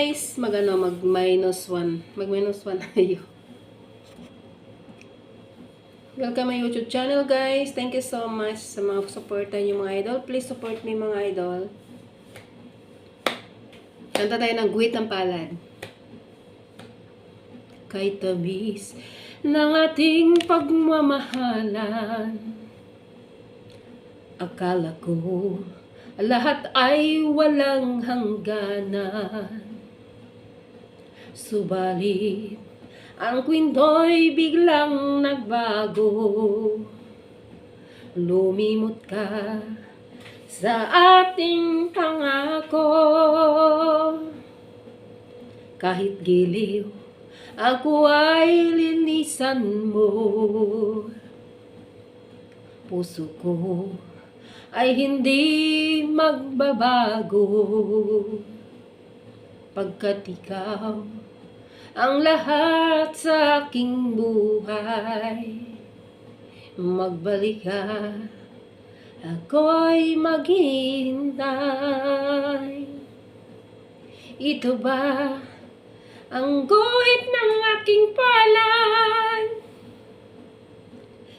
guys, mag minus 1. Mag minus 1 tayo. Welcome my YouTube channel guys. Thank you so much sa mga supportan niyo mga idol. Please support me mga idol. Kanta tayo ng Guhit ng Palad. Kay tabis ng ating pagmamahalan, akala ko lahat ay walang hangganan. Subalit ang kwinto'y biglang nagbago. Lumimot ka sa ating pangako. Kahit giliw, ako ay linisan mo. Puso ko ay hindi magbabago, pagkat ikaw ang lahat sa aking buhay. Magbalik ka, ako'y maghihintay. Ito ba ang guhit ng aking palad?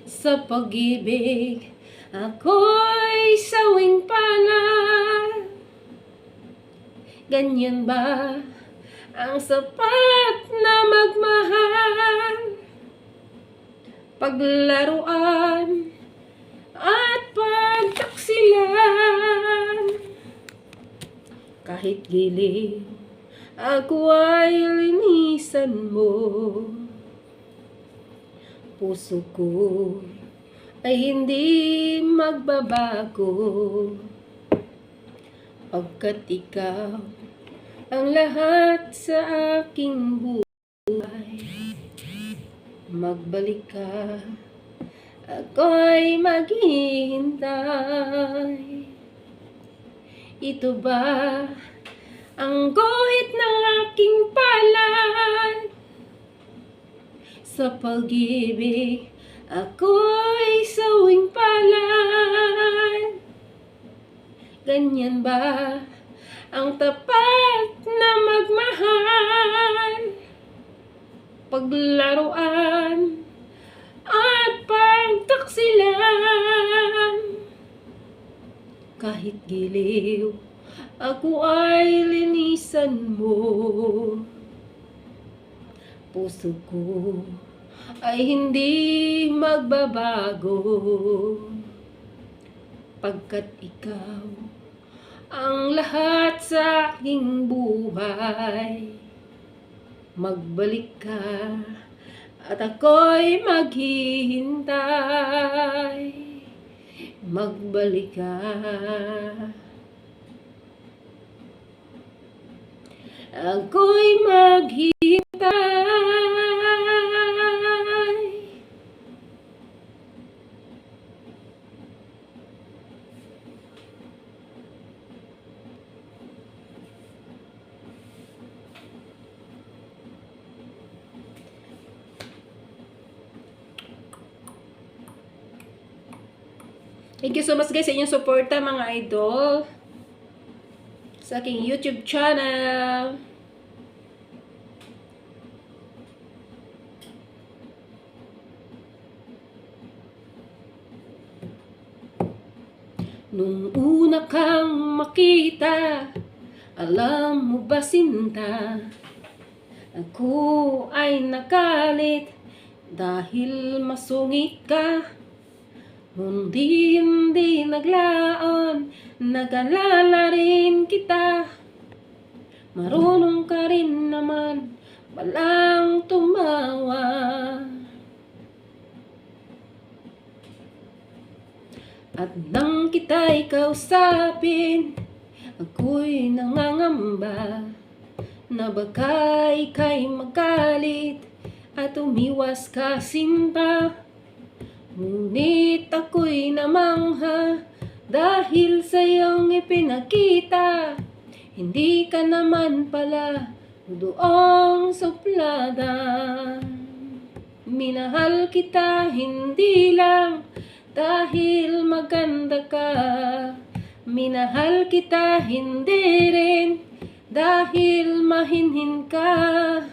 Sa pag-ibig ako'y sawing palad. Ganyan ba ang sapat na magmahal? Paglaruan at pagtaksilan. Kahit giliw, ako ay linisan mo. Puso ko ay hindi magbabago, pagkat ikaw ang lahat sa aking buhay. Magbalik ka, ako'y maghihintay. Ito ba ang guhit ng aking palad? Sa pag-ibig ako'y sawing palad. Ganyan ba ang tapat na magmahal? Paglaruan at pagtaksilan. Kahit giliw, ako ay linisan mo. Puso ko ay hindi magbabago, pagkat ikaw ang lahat sa aking buhay. Magbalik ka at ako'y maghihintay. Magbalik ka, ako'y maghihintay. Thank you so much guys sa inyong suporta mga idol sa aking YouTube channel. Nung una kang makita, alam mo ba sinta, ako ay nagalit dahil masungit ka. Hindi naglaon, nag-alala rin kita. Marunong ka rin naman palang tumawa. At nang kita'y kausapin, ako'y nangangamba na baka ika'y magalit at umiwas ka sinta. Ngunit ako'y namangha dahil sa iyong ipinakita. Hindi ka naman pala doong suplada. Minahal kita hindi lang dahil maganda ka. Minahal kita hindi rin dahil mahinhin ka.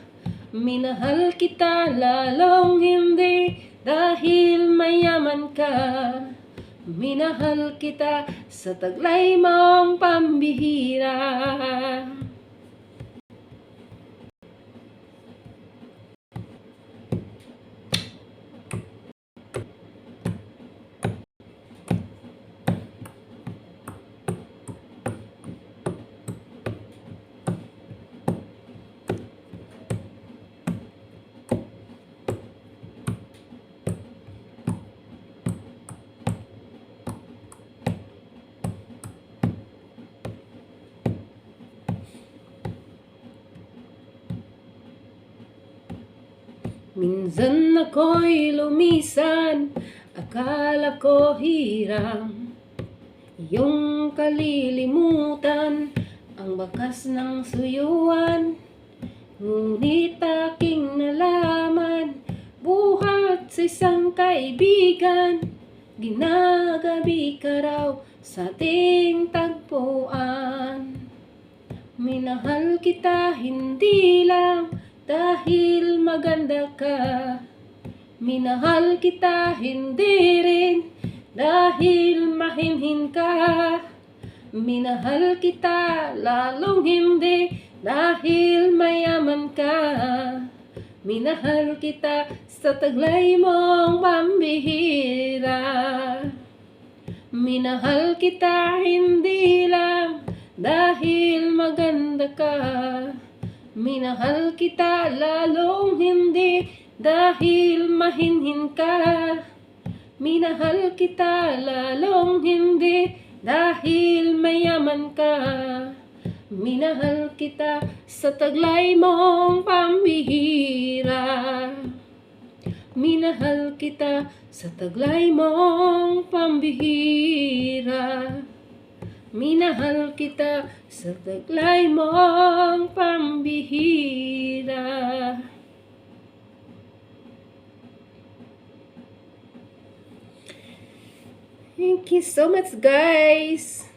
Minahal kita lalong hindi dahil mayaman ka. Minahal kita sa taglay mong pambihira. Minsan ako'y lumisan, akala ko hirang iyong kalilimutan ang bakas ng suyuan. Ngunit aking nalaman, buhat sa isang kaibigan, ginagabi ka raw sa ating tagpuan. Minahal kita hindi lang dahil maganda ka. Minahal kita hindi rin dahil mahinhin ka. Minahal kita lalong hindi dahil mayaman ka. Minahal kita sa taglay mong pambihira. Minahal kita hindi lang dahil maganda ka. Minahal kita lalong hindi dahil mahinhin ka. Minahal kita lalong hindi dahil mayaman ka. Minahal kita sa taglay mong pambihira. Minahal kita sa taglay mong pambihira. Minahal kita sa taglay mong pambihira. Thank you so much, guys.